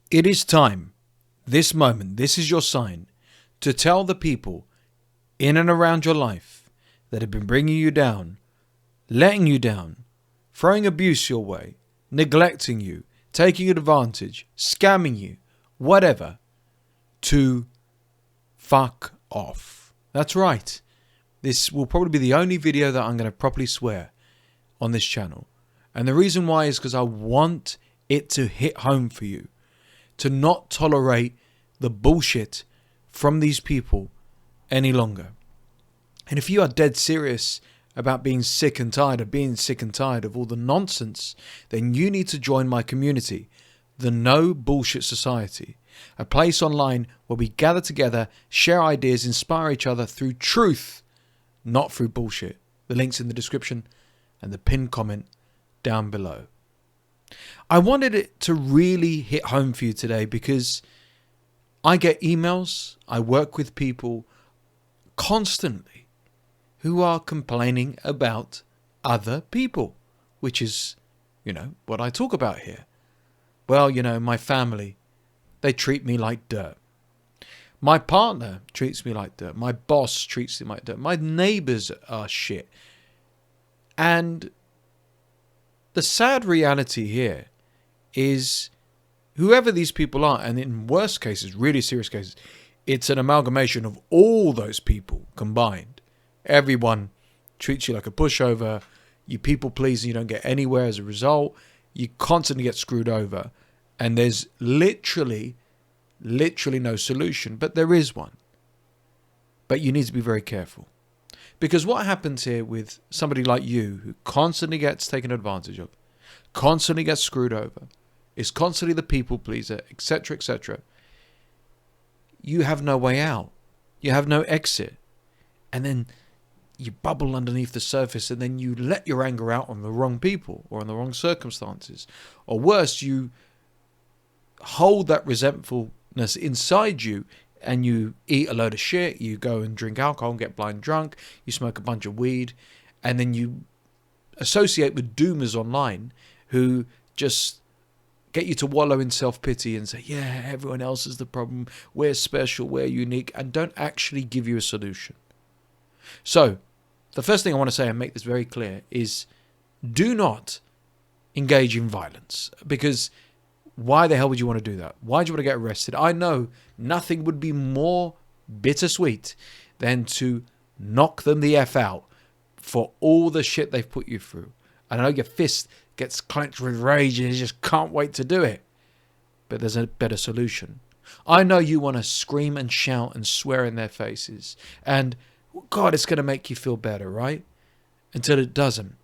It is time, this moment, this is your sign, to tell the people in and around your life that have been bringing you down, letting you down, throwing abuse your way, neglecting you, taking advantage, scamming you, whatever, to fuck off. That's right. This will probably be the only video that I'm going to properly swear on this channel. And the reason why is because I want it to hit home for you. To not tolerate the bullshit from these people any longer. And if you are dead serious about being sick and tired of all the nonsense, then you need to join my community, the No Bullshit Society, a place online where we gather together, share ideas, inspire each other through truth, not through bullshit. The link's in the description and the pinned comment down below. I wanted it to really hit home for you today because I get emails, I work with people constantly who are complaining about other people, which is, what I talk about here. Well, my family, they treat me like dirt. My partner treats me like dirt. My boss treats me like dirt. My neighbors are shit. And the sad reality here is whoever these people are, and in worst cases, really serious cases, it's an amalgamation of all those people combined. Everyone treats you like a pushover. You people please and you don't get anywhere as a result. You constantly get screwed over. And there's literally no solution. But there is one. But you need to be very careful. Because what happens here with somebody like you who constantly gets taken advantage of, constantly gets screwed over, is constantly the people pleaser, etc., etc., you have no way out. You have no exit. And then you bubble underneath the surface and then you let your anger out on the wrong people or on the wrong circumstances. Or worse, you hold that resentfulness inside you and you eat a load of shit, you go and drink alcohol and get blind drunk, you smoke a bunch of weed, and then you associate with doomers online who just get you to wallow in self-pity and say, yeah, everyone else is the problem, we're special, we're unique, and don't actually give you a solution. So, the first thing I want to say and make this very clear is do not engage in violence, because why the hell would you want to do that? Why do you want to get arrested? I know nothing would be more bittersweet than to knock them the F out for all the shit they've put you through. I know your fist gets clenched with rage and you just can't wait to do it. But there's a better solution. I know you want to scream and shout and swear in their faces. And God, it's going to make you feel better, right? Until it doesn't.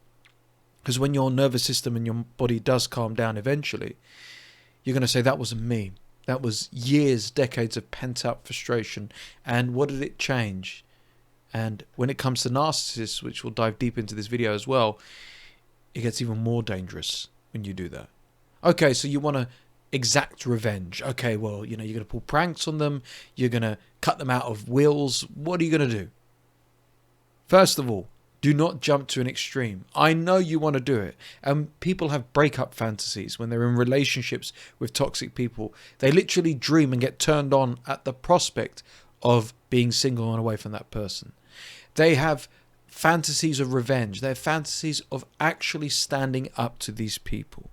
Because when your nervous system and your body does calm down eventually, you're going to say, that wasn't me. That was years, decades of pent-up frustration. And what did it change? And when it comes to narcissists, which we'll dive deep into this video as well, it gets even more dangerous when you do that. Okay, so you want to exact revenge. Okay, well, you're going to pull pranks on them. You're going to cut them out of wills. What are you going to do? First of all, do not jump to an extreme. I know you want to do it. And people have breakup fantasies when they're in relationships with toxic people. They literally dream and get turned on at the prospect of being single and away from that person. They have fantasies of revenge. They have fantasies of actually standing up to these people.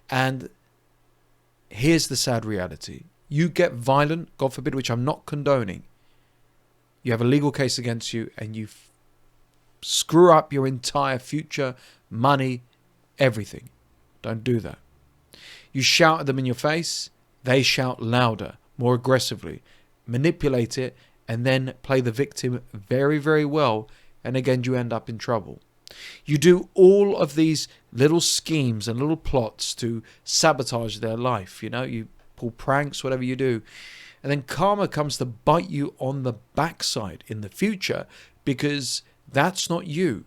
And here's the sad reality. You get violent, God forbid, which I'm not condoning. You have a legal case against you and you screw up your entire future, money, everything. Don't do that. You shout at them in your face, they shout louder, more aggressively, manipulate it, and then play the victim very, very well, and again you end up in trouble. You do all of these little schemes and little plots to sabotage their life. You pull pranks, whatever you do. And then karma comes to bite you on the backside in the future because that's not you.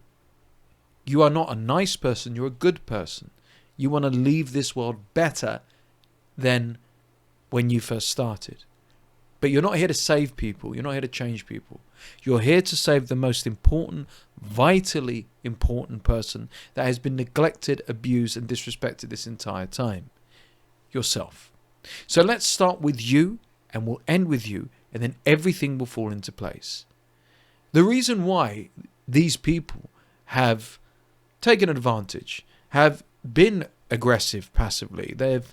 You are not a nice person. You're a good person. You want to leave this world better than when you first started. But you're not here to save people. You're not here to change people. You're here to save the most important, vitally important person that has been neglected, abused, and disrespected this entire time. Yourself. So let's start with you and we'll end with you, and then everything will fall into place. The reason why these people have taken advantage, have been aggressive passively, they've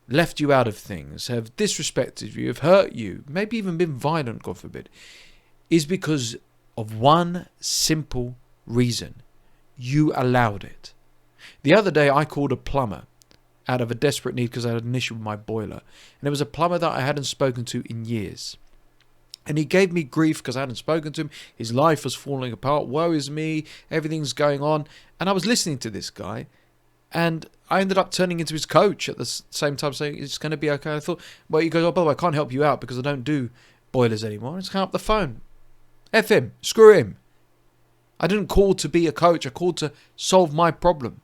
left you out of things, have disrespected you, have hurt you, maybe even been violent, God forbid, is because of one simple reason. You allowed it. The other day I called a plumber out of a desperate need because I had an issue with my boiler. And it was a plumber that I hadn't spoken to in years. And he gave me grief because I hadn't spoken to him. His life was falling apart. Woe is me. Everything's going on. And I was listening to this guy. And I ended up turning into his coach at the same time, saying, it's going to be okay. I thought, well, he goes, oh, by the way, I can't help you out because I don't do boilers anymore. I just hung up the phone. F him. Screw him. I didn't call to be a coach. I called to solve my problem.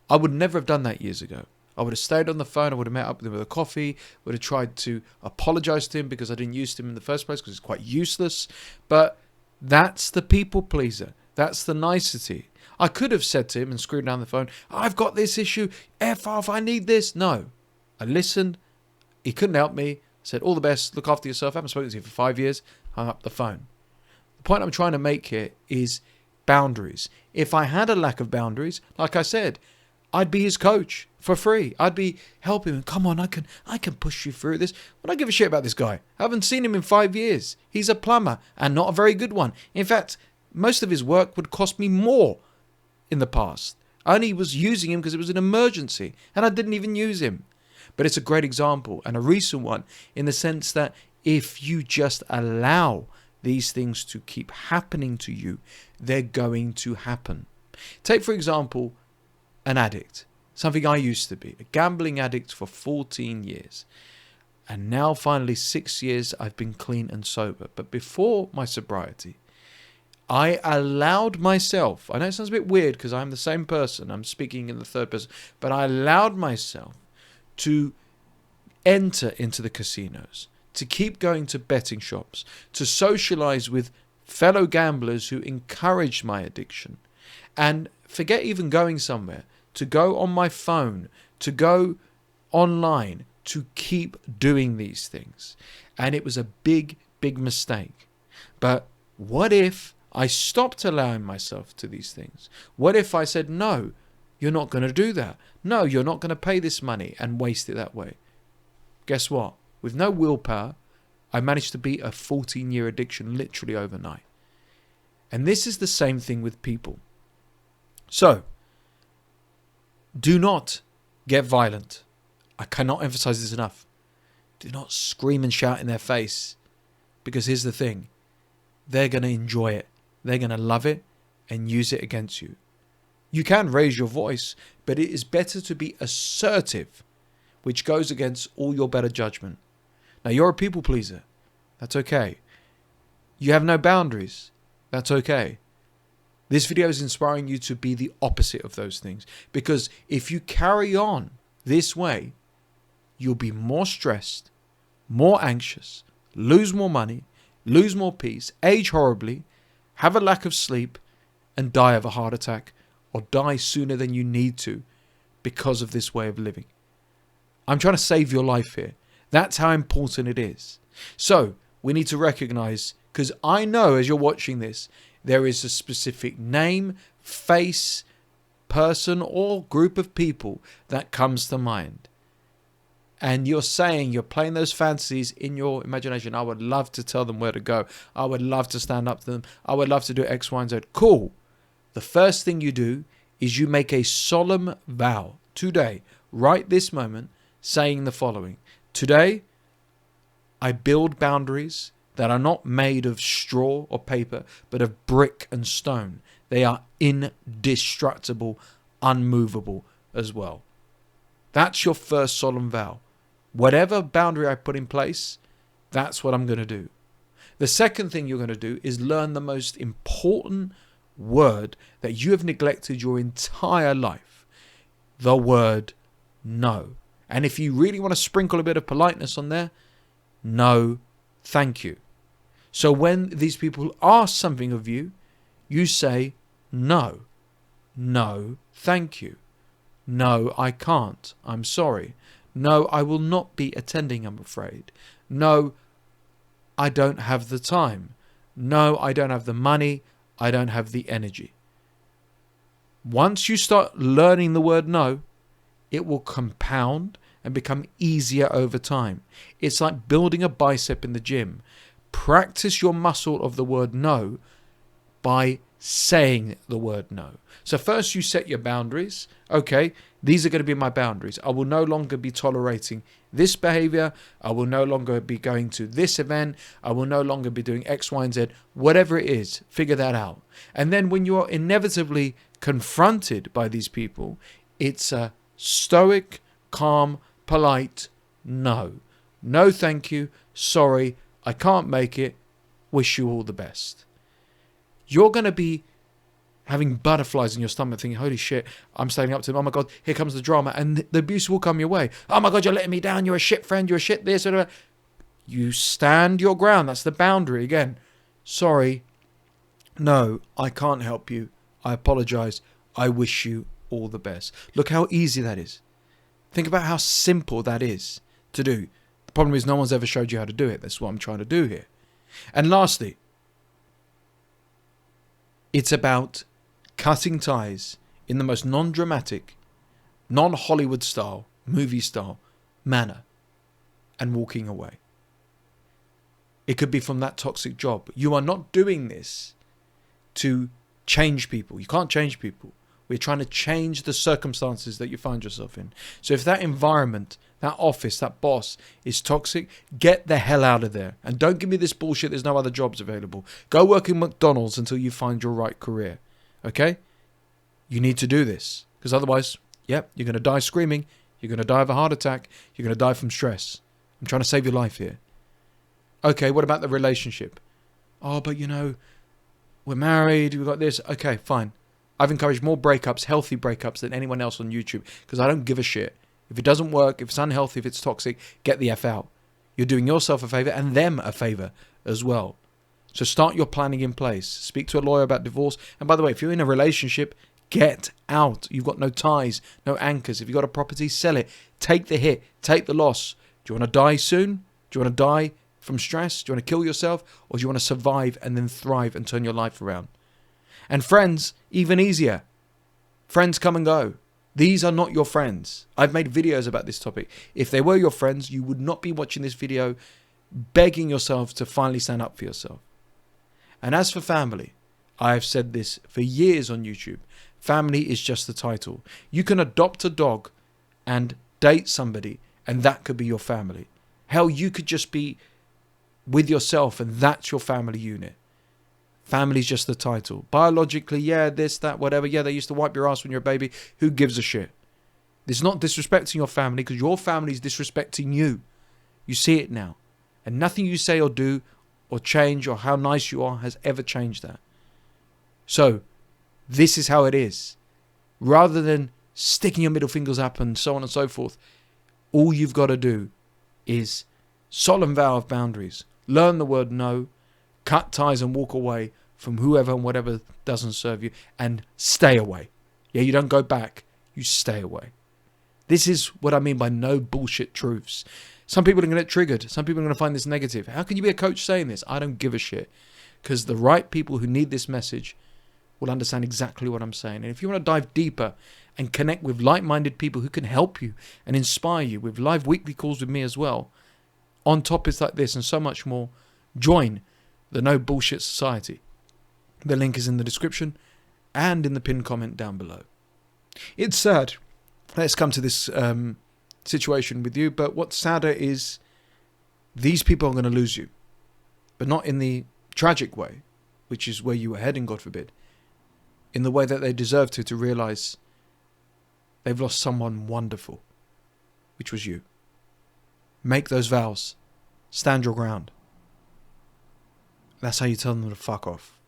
I would never have done that years ago. I would have stayed on the phone. I would have met up with him with a coffee. Would have tried to apologize to him because I didn't use him in the first place because it's quite useless. But that's the people pleaser. That's the nicety. I could have said to him and screwed down the phone, I've got this issue. F off. I need this. No. I listened. He couldn't help me. I said, all the best. Look after yourself. I haven't spoken to you for 5 years. Hung up the phone. The point I'm trying to make here is boundaries. If I had a lack of boundaries, like I said, I'd be his coach for free. I'd be helping him. Come on, I can push you through this. I don't give a shit about this guy. I haven't seen him in 5 years. He's a plumber and not a very good one. In fact, most of his work would cost me more in the past. I only was using him because it was an emergency and I didn't even use him. But it's a great example and a recent one in the sense that if you just allow these things to keep happening to you, they're going to happen. Take, for example, an addict. Something I used to be. A gambling addict for 14 years. And now finally 6 years I've been clean and sober. But before my sobriety, I allowed myself, I know it sounds a bit weird because I'm the same person, I'm speaking in the third person, but I allowed myself to enter into the casinos, to keep going to betting shops, to socialize with fellow gamblers who encouraged my addiction. And forget even going somewhere, to go on my phone, to go online, to keep doing these things. And it was a big, big mistake. But what if I stopped allowing myself to these things? What if I said, no, you're not going to do that. No, you're not going to pay this money and waste it that way. Guess what? With no willpower, I managed to beat a 14-year addiction literally overnight. And this is the same thing with people. So, do not get violent. I cannot emphasize this enough. Do not scream and shout in their face. Because here's the thing. They're going to enjoy it. They're going to love it and use it against you. You can raise your voice, but it is better to be assertive, which goes against all your better judgment. Now, you're a people pleaser. That's okay. You have no boundaries. That's okay. This video is inspiring you to be the opposite of those things. Because if you carry on this way, you'll be more stressed, more anxious, lose more money, lose more peace, age horribly, have a lack of sleep, and die of a heart attack or die sooner than you need to because of this way of living. I'm trying to save your life here. That's how important it is. So we need to recognize, because I know as you're watching this, there is a specific name, face, person, or group of people that comes to mind. And you're saying, you're playing those fantasies in your imagination. I would love to tell them where to go. I would love to stand up to them. I would love to do X, Y, and Z. Cool. The first thing you do is you make a solemn vow today, right this moment, saying the following. Today, I build boundaries that are not made of straw or paper, but of brick and stone. They are indestructible, unmovable as well. That's your first solemn vow. Whatever boundary I put in place, that's what I'm going to do. The second thing you're going to do is learn the most important word that you have neglected your entire life. The word no. And if you really want to sprinkle a bit of politeness on there, no, thank you. So when these people ask something of you, you say no. No, thank you. No, I can't. I'm sorry. No, I will not be attending, I'm afraid. No, I don't have the time. No, I don't have the money. I don't have the energy. Once you start learning the word no, it will compound and become easier over time. It's like building a bicep in the gym. Practice your muscle of the word no by saying the word no. So first you set your boundaries. Okay, these are going to be my boundaries. I will no longer be tolerating this behavior. I will no longer be going to this event. I will no longer be doing X, Y, and Z. Whatever it is, figure that out. And then when you're inevitably confronted by these people, it's a stoic, calm, polite no. No, thank you. Sorry, I can't make it. Wish you all the best. You're going to be having butterflies in your stomach thinking, holy shit, I'm standing up to them. Oh my God, here comes the drama. And the abuse will come your way. Oh my God, you're letting me down. You're a shit friend. You're a shit this. Whatever. You stand your ground. That's the boundary. Again, sorry. No, I can't help you. I apologize. I wish you all the best. Look how easy that is. Think about how simple that is to do. The problem is no one's ever showed you how to do it. That's what I'm trying to do here. And lastly, it's about cutting ties in the most non-dramatic, non-Hollywood style, movie style manner and walking away. It could be from that toxic job. You are not doing this to change people. You can't change people. We're trying to change the circumstances that you find yourself in. So if that environment, that office, that boss is toxic, get the hell out of there. And don't give me this bullshit, there's no other jobs available. Go work in McDonald's until you find your right career. Okay? You need to do this. Because otherwise, yep, you're going to die screaming. You're going to die of a heart attack. You're going to die from stress. I'm trying to save your life here. Okay, what about the relationship? Oh, but you know, we're married, we've got this. Okay, fine. I've encouraged more breakups, healthy breakups, than anyone else on YouTube because I don't give a shit. If it doesn't work, if it's unhealthy, if it's toxic, get the F out. You're doing yourself a favor and them a favor as well. So start your planning in place. Speak to a lawyer about divorce. And by the way, if you're in a relationship, get out. You've got no ties, no anchors. If you've got a property, sell it. Take the hit. Take the loss. Do you want to die soon? Do you want to die from stress? Do you want to kill yourself? Or do you want to survive and then thrive and turn your life around? And friends, even easier. Friends come and go. These are not your friends. I've made videos about this topic. If they were your friends, you would not be watching this video begging yourself to finally stand up for yourself. And as for family, I have said this for years on YouTube. Family is just the title. You can adopt a dog and date somebody, and that could be your family. Hell, you could just be with yourself, and that's your family unit. Family's just the title. Biologically, yeah, this, that, whatever. Yeah, they used to wipe your ass when you're a baby. Who gives a shit? It's not disrespecting your family because your family is disrespecting you. You see it now. And nothing you say or do or change or how nice you are has ever changed that. So, this is how it is. Rather than sticking your middle fingers up and so on and so forth, all you've got to do is solemn vow of boundaries. Learn the word no. Cut ties and walk away from whoever and whatever doesn't serve you and stay away. Yeah, you don't go back. You stay away. This is what I mean by no bullshit truths. Some people are going to get triggered. Some people are going to find this negative. How can you be a coach saying this? I don't give a shit. Because the right people who need this message will understand exactly what I'm saying. And if you want to dive deeper and connect with like-minded people who can help you and inspire you with live weekly calls with me as well, on topics like this and so much more, join the No Bullshit Society. The link is in the description and in the pinned comment down below. It's sad. Let's come to this situation with you. But what's sadder is these people are going to lose you. But not in the tragic way, which is where you were heading, God forbid. In the way that they deserve to realize they've lost someone wonderful, which was you. Make those vows. Stand your ground. That's how you tell them to fuck off.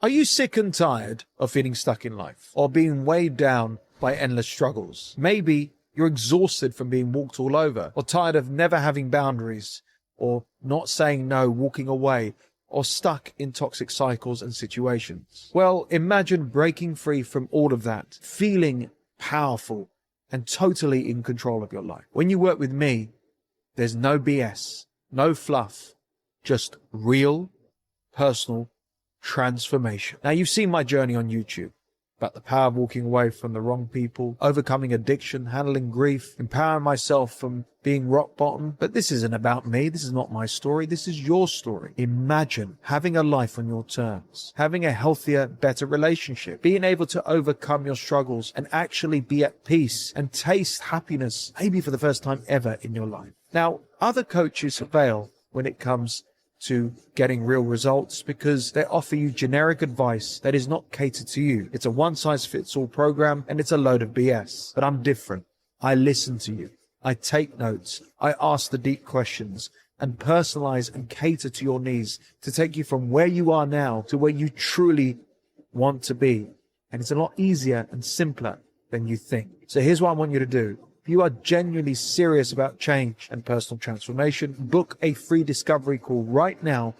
Are you sick and tired of feeling stuck in life or being weighed down by endless struggles? Maybe you're exhausted from being walked all over or tired of never having boundaries or not saying no, walking away or stuck in toxic cycles and situations. Well, imagine breaking free from all of that, feeling powerful, and totally in control of your life. When you work with me, there's no BS, no fluff, just real, personal transformation. Now, you've seen my journey on YouTube about the power of walking away from the wrong people, overcoming addiction, handling grief, empowering myself from being rock bottom. But this isn't about me. This is not my story. This is your story. Imagine having a life on your terms, having a healthier, better relationship, being able to overcome your struggles and actually be at peace and taste happiness, maybe for the first time ever in your life. Now, other coaches fail when it comes to getting real results because they offer you generic advice that is not catered to you. It's a one-size-fits-all program and it's a load of BS. But I'm different. I listen to you. I take notes. I ask the deep questions and personalize and cater to your needs to take you from where you are now to where you truly want to be. And it's a lot easier and simpler than you think. So here's what I want you to do. If you are genuinely serious about change and personal transformation, book a free discovery call right now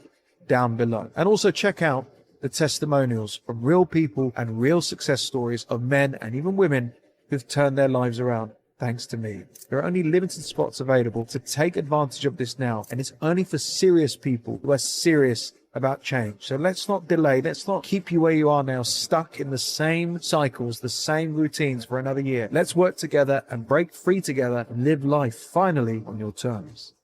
down below. And also check out the testimonials from real people and real success stories of men and even women who've turned their lives around thanks to me. There are only limited spots available, to take advantage of this now. And it's only for serious people who are serious about change. So let's not delay. Let's not keep you where you are now, stuck in the same cycles, the same routines for another year. Let's work together and break free together and live life finally on your terms.